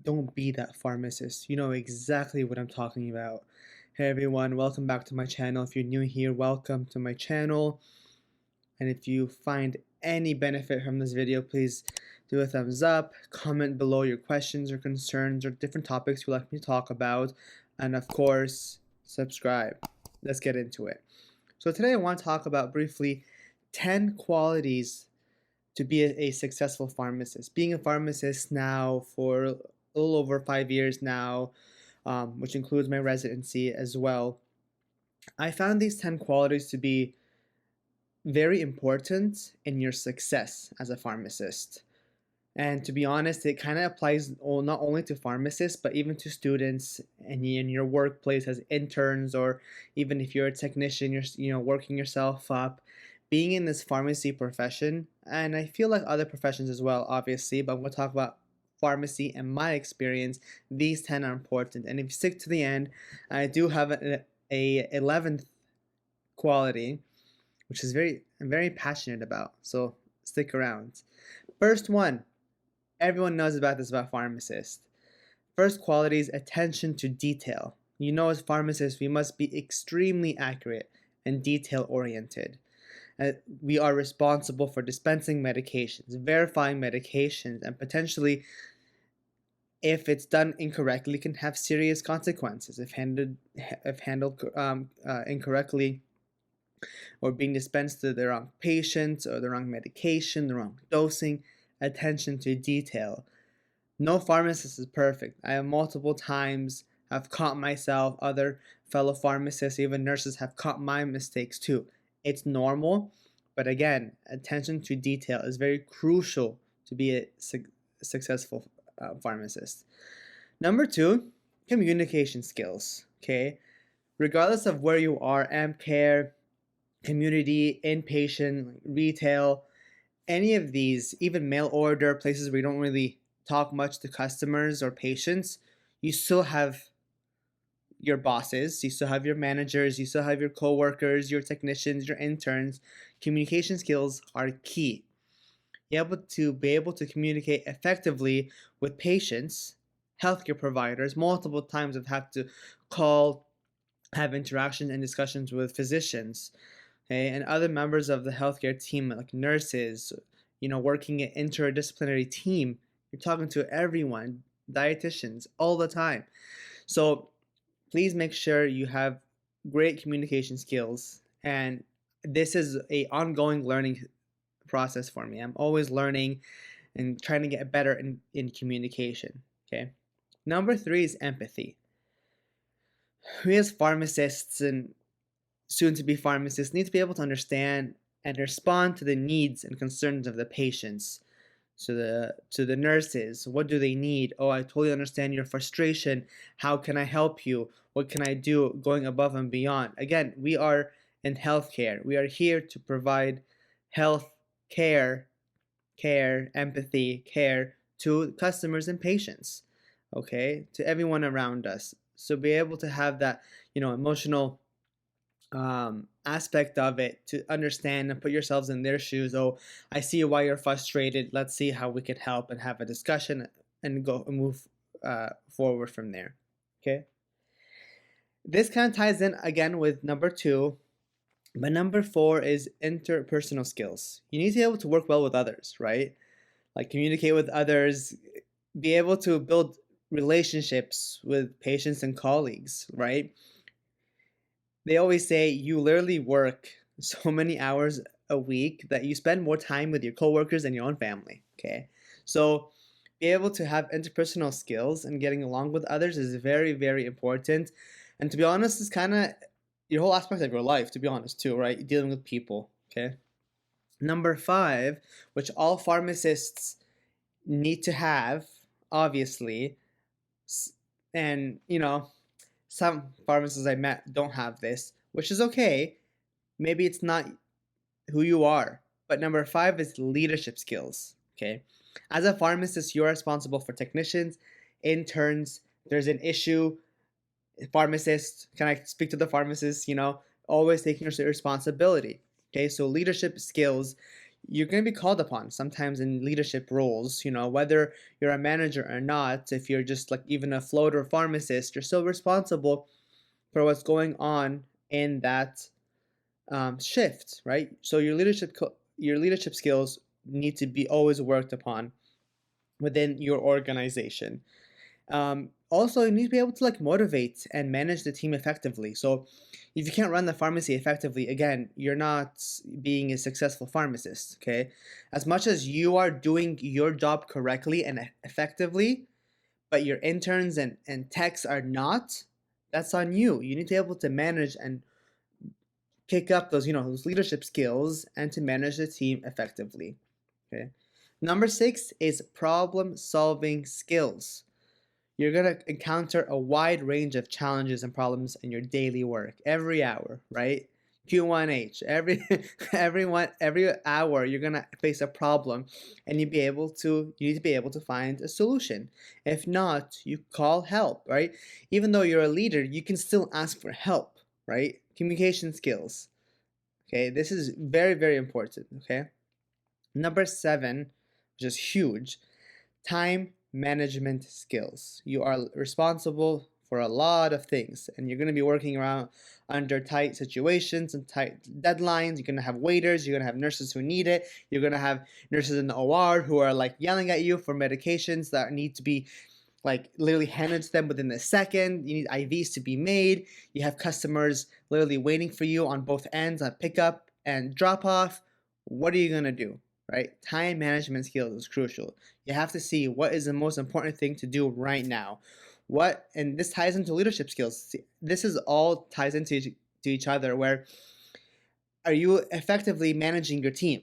don't be that pharmacist. You know exactly what I'm talking about. Hey everyone, welcome back to my channel. If you're new here, welcome to my channel. And if you find any benefit from this video, please do a thumbs up, comment below your questions or concerns or different topics you'd like me to talk about, and of course, subscribe. Let's get into it. So today I want to talk about briefly 10 qualities to be a successful pharmacist. Being a pharmacist now for a little over 5 years now, which includes my residency as well, I found these 10 qualities to be very important in your success as a pharmacist. And to be honest, it kind of applies not only to pharmacists, but even to students and in your workplace as interns, or even if you're a technician, you're working yourself up. Being in this pharmacy profession, and I feel like other professions as well, obviously, but I'm going to talk about pharmacy and my experience. These 10 are important, and if you stick to the end, I do have a 11th quality, which is I'm very passionate about. So stick around. First one. Everyone knows about this about pharmacists. First quality is attention to detail. You know, as pharmacists, we must be extremely accurate and detail-oriented. We are responsible for dispensing medications, verifying medications, and potentially, if it's done incorrectly, can have serious consequences if handled incorrectly, or being dispensed to the wrong patient or the wrong medication, the wrong dosing. Attention to detail. No pharmacist is perfect. I have multiple times have caught myself, other fellow pharmacists, even nurses have caught my mistakes too. It's normal, but again, attention to detail is very crucial to be a successful pharmacist. Number two, communication skills. Okay, regardless of where you are, amp care, community, inpatient, retail, any of these, even mail order, places where you don't really talk much to customers or patients, you still have your bosses, you still have your managers, you still have your coworkers, your technicians, your interns. Communication skills are key. You're able to be able to communicate effectively with patients, healthcare providers. Multiple times I've had to call, have interactions and discussions with physicians, okay, and other members of the healthcare team, like nurses, working an interdisciplinary team. You're talking to everyone, dietitians, all the time. So please make sure you have great communication skills. And this is an ongoing learning process for me. I'm always learning and trying to get better in communication, okay? Number three is empathy. We as pharmacists and soon-to-be pharmacists need to be able to understand and respond to the needs and concerns of the patients. To the nurses, what do they need? Oh, I totally understand your frustration. How can I help you? What can I do? Going above and beyond. Again, we are in healthcare. We are here to provide health care, empathy, care to customers and patients. Okay, to everyone around us. So be able to have that, emotional aspect of it, to understand and put yourselves in their shoes. Oh, I see why you're frustrated. Let's see how we could help and have a discussion and go and move forward from there. Okay. This kind of ties in again with number two, but number four is interpersonal skills. You need to be able to work well with others, right? Like communicate with others, be able to build relationships with patients and colleagues, right? They always say you literally work so many hours a week that you spend more time with your coworkers and your own family, okay? So be able to have interpersonal skills and getting along with others is very, very important. And to be honest, it's kind of your whole aspect of your life, to be honest, too, right? Dealing with people, okay? Number five, which all pharmacists need to have, obviously, and, some pharmacists I met don't have this, which is okay. Maybe it's not who you are. But number five is leadership skills, okay? As a pharmacist, you're responsible for technicians, interns. There's an issue, pharmacists, can I speak to the pharmacist, always taking responsibility, okay? So leadership skills, you're going to be called upon sometimes in leadership roles, whether you're a manager or not. If you're just like even a floater pharmacist, you're still responsible for what's going on in that shift, right? So your leadership skills need to be always worked upon within your organization. Also, you need to be able to like motivate and manage the team effectively. So, if you can't run the pharmacy effectively, again, you're not being a successful pharmacist. Okay, as much as you are doing your job correctly and effectively, but your interns and techs are not, that's on you. You need to be able to manage and pick up those leadership skills and to manage the team effectively. Okay. Number 6 is problem solving skills. You're going to encounter a wide range of challenges and problems in your daily work every hour, right? Q1H, every hour you're going to face a problem, and you need to be able to find a solution. If not, you call help, right? Even though you're a leader, you can still ask for help, right? Communication skills. Okay, this is very, very important. Okay. Number 7, which is huge, time management skills. You are responsible for a lot of things, and you're going to be working around under tight situations and tight deadlines. You're going to have waiters, you're going to have nurses who need it, you're going to have nurses in the OR who are like yelling at you for medications that need to be like literally handed to them within a second. You need IVs to be made. You have customers literally waiting for you on both ends on pickup and drop off. What are you going to do? Right? Time management skills is crucial. You have to see what is the most important thing to do right now. And this ties into leadership skills. See, this is all ties into each other, where are you effectively managing your team?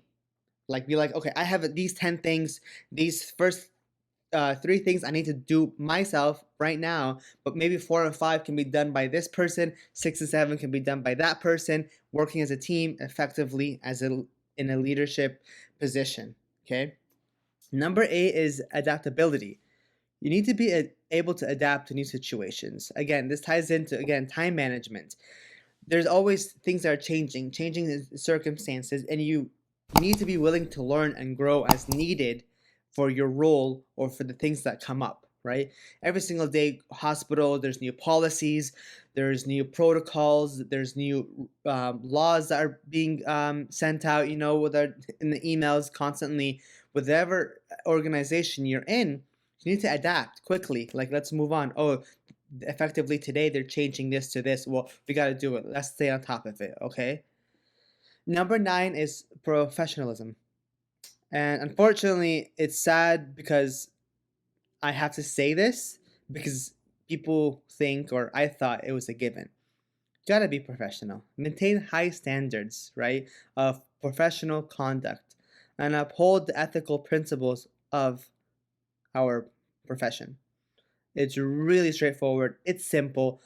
Like, be like, okay, I have these 10 things, these first 3 things I need to do myself right now, but maybe 4 or 5 can be done by this person, 6 and 7 can be done by that person, working as a team effectively in a leadership position. Okay. Number 8 is adaptability. You need to be able to adapt to new situations. Again, this ties into time management. There's always things that are changing the circumstances, and you need to be willing to learn and grow as needed for your role or for the things that come up, right? Every single day, hospital, there's new policies, there's new protocols, there's new laws that are being sent out, in the emails constantly. Whatever organization you're in, you need to adapt quickly. Like, let's move on. Oh, effectively today they're changing this to this. Well, we got to do it. Let's stay on top of it. Okay. Number 9 is professionalism. And unfortunately, it's sad because I have to say this, because people think, or I thought it was a given. You gotta be professional. Maintain high standards, right, of professional conduct, and uphold the ethical principles of our profession. It's really straightforward. It's simple.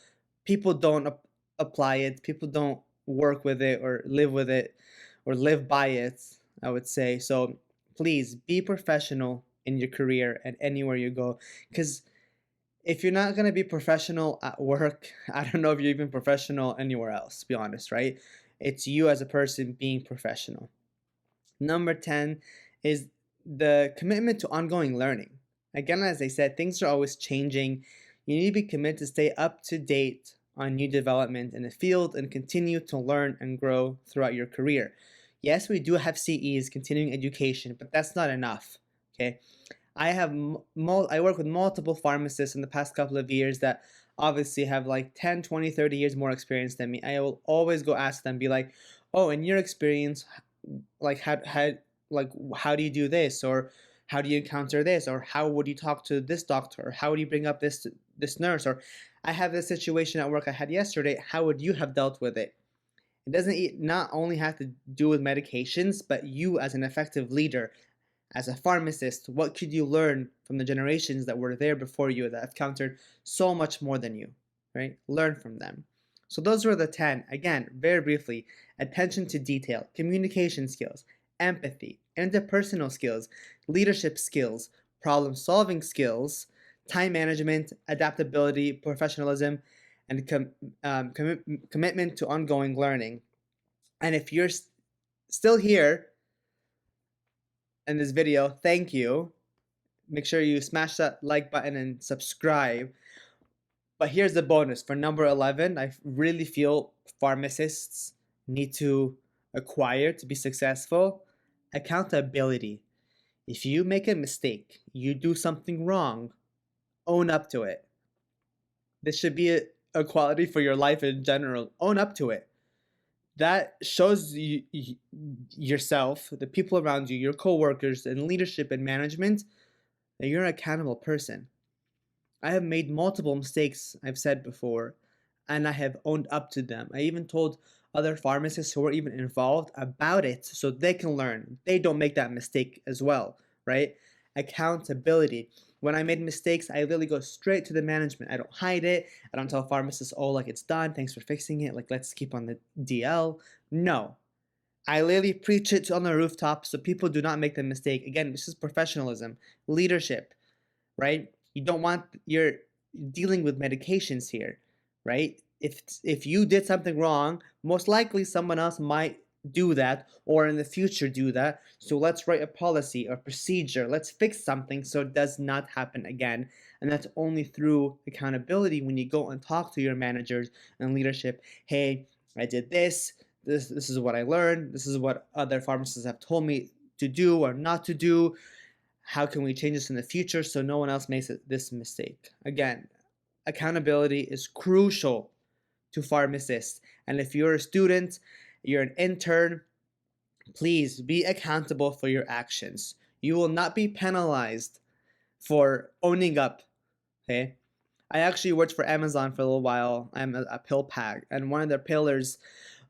People don't apply it. People don't work with it or live by it, I would say. So please be professional in your career and anywhere you go. Because if you're not going to be professional at work, I don't know if you're even professional anywhere else, to be honest, right? It's you as a person being professional. Number 10 is the commitment to ongoing learning. Again, as I said, things are always changing. You need to be committed to stay up to date on new development in the field and continue to learn and grow throughout your career. Yes, we do have CEs, continuing education, but that's not enough. Okay, I work with multiple pharmacists in the past couple of years that obviously have like 10, 20, 30 years more experience than me. I will always go ask them, be like, oh, in your experience, like how do you do this, or how do you encounter this, or how would you talk to this doctor, or how would you bring up this nurse, or I have this situation at work I had yesterday, how would you have dealt with it? It doesn't not only have to do with medications, but you as an effective leader, as a pharmacist, what could you learn from the generations that were there before you that have encountered so much more than you, right? Learn from them. So those were the 10. Again, very briefly: attention to detail, communication skills, empathy, interpersonal skills, leadership skills, problem-solving skills, time management, adaptability, professionalism, and commitment to ongoing learning. And if you're still here, in this video, thank you. Make sure you smash that like button and subscribe. But here's the bonus. For number 11, I really feel pharmacists need to acquire to be successful accountability. If you make a mistake, you do something wrong, own up to it. This should be a quality for your life in general. Own up to it. That shows yourself, the people around you, your coworkers, and leadership and management that you're an accountable person. I have made multiple mistakes, I've said before, and I have owned up to them. I even told other pharmacists who were even involved about it so they can learn. They don't make that mistake as well, right? Accountability. When I made mistakes, I literally go straight to the management. I don't hide it. I don't tell pharmacists, oh, like it's done. Thanks for fixing it. Like, let's keep on the DL. No. I literally preach it on the rooftop so people do not make the mistake. Again, this is professionalism, leadership, right? You don't want, you're dealing with medications here, right? If you did something wrong, most likely someone else might do that or in the future do that. So let's write a policy or procedure. Let's fix something so it does not happen again. And that's only through accountability when you go and talk to your managers and leadership. Hey, I did this. This is what I learned. This is what other pharmacists have told me to do or not to do. How can we change this in the future so no one else makes this mistake? Again, accountability is crucial to pharmacists. And if you're a student, you're an intern, please be accountable for your actions. You will not be penalized for owning up, okay? I actually worked for Amazon for a little while. I'm a pill pack, and one of their pillars,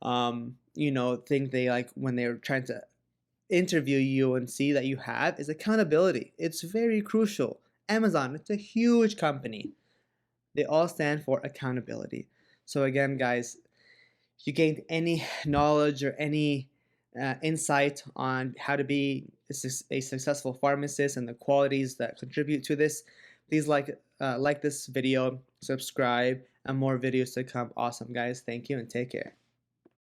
think they like when they're trying to interview you and see that you have is accountability. It's very crucial. Amazon, it's a huge company. They all stand for accountability. So again, guys, if you gained any knowledge or any insight on how to be a successful pharmacist and the qualities that contribute to this, please like this video, subscribe, and more videos to come. Awesome, guys. Thank you and take care.